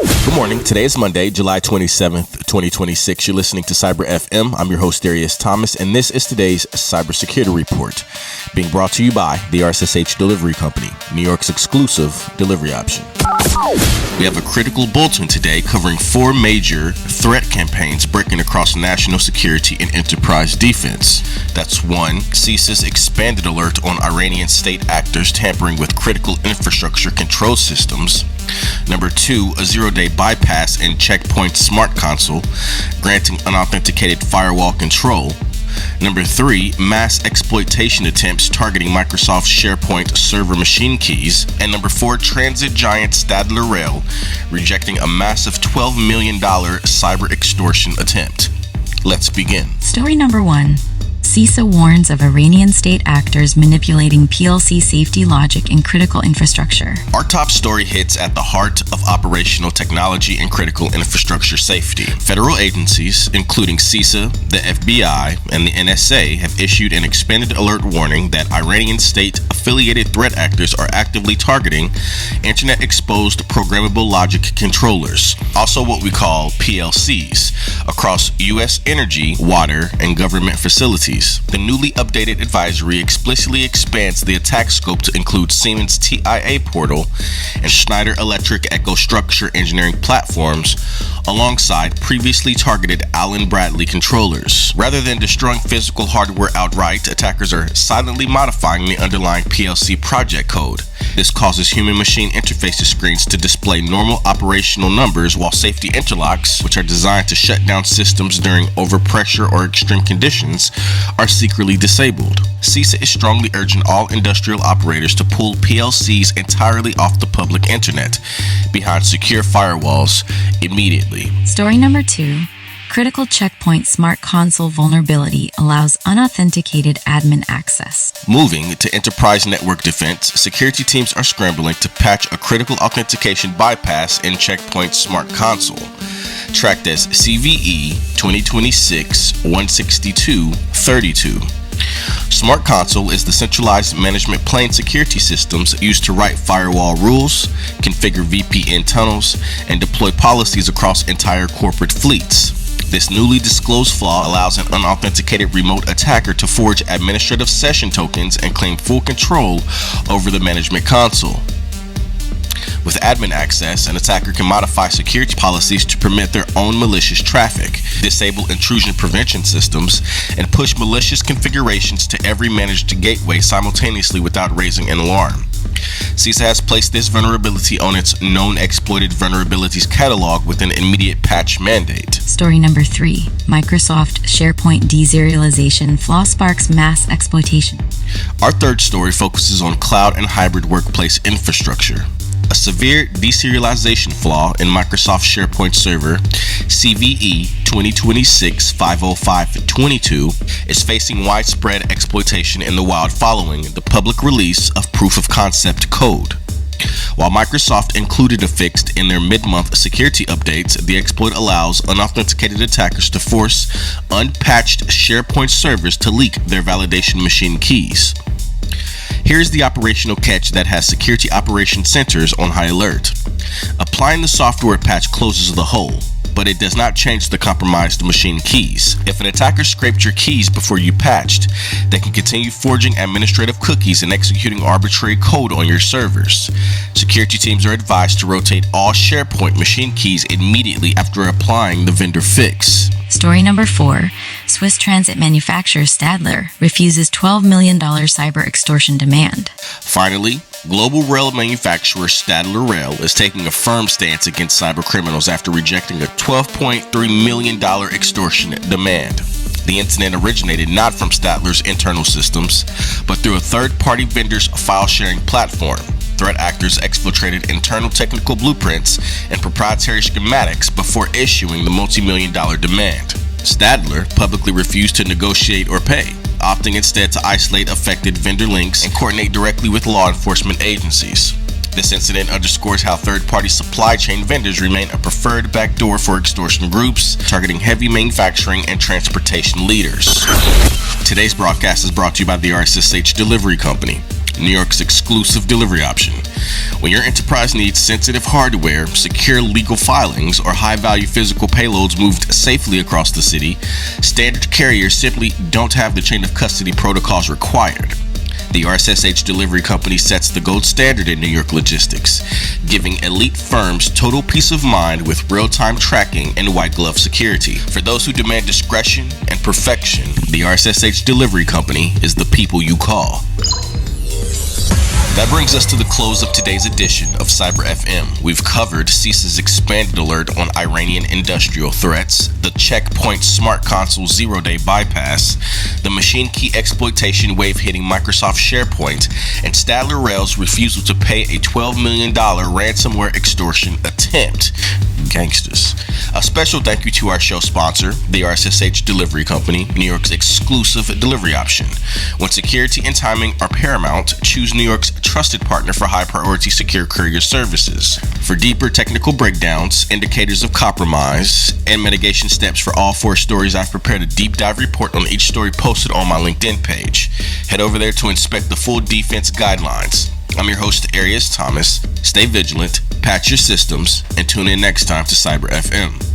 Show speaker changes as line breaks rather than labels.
Good morning. Today is Monday, July 27th, 2026. You're listening to Cyber F.M. I'm your host, R.S.S.H, and this is today's Cybersecurity Report, being brought to you by the R.S.S.H delivery company, New York's exclusive delivery option. We have a critical bulletin today covering 4 major threat campaigns breaking across national security and enterprise defense. That's 1, CISA's expanded alert on Iranian state actors tampering with critical infrastructure control systems. Number 2, a zero-day bypass in Checkpoint SmartConsole, granting unauthenticated firewall control. Number 3, mass exploitation attempts targeting Microsoft SharePoint server machine keys. And number 4, transit giant Stadler Rail rejecting a massive $12 million cyber extortion attempt. Let's begin.
Story number 1. CISA warns of Iranian state actors manipulating PLC safety logic in critical infrastructure.
Our top story hits at the heart of operational technology and critical infrastructure safety. Federal agencies, including CISA, the FBI, and the NSA, have issued an expanded alert warning that Iranian state-affiliated threat actors are actively targeting internet-exposed programmable logic controllers, also what we call PLCs, across U.S. energy, water, and government facilities. The newly updated advisory explicitly expands the attack scope to include Siemens TIA portal and Schneider Electric Echo Structure engineering platforms, alongside previously targeted Allen Bradley controllers. Rather than destroying physical hardware outright, attackers are silently modifying the underlying PLC project code. This causes human-machine interface screens to display normal operational numbers, while safety interlocks, which are designed to shut down systems during overpressure or extreme conditions, are secretly disabled. CISA is strongly urging all industrial operators to pull PLCs entirely off the public internet behind secure firewalls immediately.
Story number 2. Critical Check Point SmartConsole vulnerability allows unauthenticated admin access.
Moving to enterprise network defense, security teams are scrambling to patch a critical authentication bypass in Checkpoint SmartConsole, tracked as CVE 2026-162-32. SmartConsole is the centralized management plane security systems used to write firewall rules, configure VPN tunnels, and deploy policies across entire corporate fleets. This newly disclosed flaw allows an unauthenticated remote attacker to forge administrative session tokens and claim full control over the management console. With admin access, an attacker can modify security policies to permit their own malicious traffic, disable intrusion prevention systems, and push malicious configurations to every managed gateway simultaneously without raising an alarm. CISA has placed this vulnerability on its known exploited vulnerabilities catalog with an immediate patch mandate.
Story number 3. Microsoft SharePoint deserialization flaw sparks mass exploitation.
Our third story focuses on cloud and hybrid workplace infrastructure. A severe deserialization flaw in Microsoft SharePoint Server CVE 2026-50522 is facing widespread exploitation in the wild following the public release of proof-of-concept code. While Microsoft included a fix in their mid-month security updates, the exploit allows unauthenticated attackers to force unpatched SharePoint servers to leak their validation machine keys. Here's the operational catch that has security operations centers on high alert. Applying the software patch closes the hole, but it does not change the compromised machine keys. If an attacker scraped your keys before you patched, they can continue forging administrative cookies and executing arbitrary code on your servers. Security teams are advised to rotate all SharePoint machine keys immediately after applying the vendor fix.
Story number 4. Swiss transit manufacturer Stadler refuses $12 million cyber extortion demand.
Finally, global rail manufacturer Stadler Rail is taking a firm stance against cyber criminals after rejecting a $12.3 million extortion demand. The incident originated not from Stadler's internal systems, but through a third-party vendor's file-sharing platform. Threat actors exfiltrated internal technical blueprints and proprietary schematics before issuing the multi-million-dollar demand. Stadler publicly refused to negotiate or pay, opting instead to isolate affected vendor links and coordinate directly with law enforcement agencies. This incident underscores how third-party supply chain vendors remain a preferred backdoor for extortion groups, targeting heavy manufacturing and transportation leaders. Today's broadcast is brought to you by the R.S.S.H delivery company. New York's exclusive delivery option. When your enterprise needs sensitive hardware, secure legal filings, or high-value physical payloads moved safely across the city, standard carriers simply don't have the chain of custody protocols required. The R.S.S.H delivery company sets the gold standard in New York logistics, giving elite firms total peace of mind with real-time tracking and white-glove security. For those who demand discretion and perfection, the R.S.S.H delivery company is the people you call. That brings us to the close of today's edition of Cyber F.M. We've covered CISA's expanded alert on Iranian industrial threats, the Checkpoint SmartConsole zero-day bypass, the machine key exploitation wave hitting Microsoft SharePoint, and Stadler Rail's refusal to pay a $12 million ransomware extortion attempt. Gangsters. A special thank you to our show sponsor, the R.S.S.H delivery company, New York's exclusive delivery option. When security and timing are paramount, choose New York's trusted partner for high-priority secure courier services. For deeper technical breakdowns, indicators of compromise, and mitigation steps for all 4 stories, I've prepared a deep dive report on each story posted on my LinkedIn page. Head over there to inspect the full defense guidelines. I'm your host, R.S.H. Stay vigilant, patch your systems, and tune in next time to Cyber FM.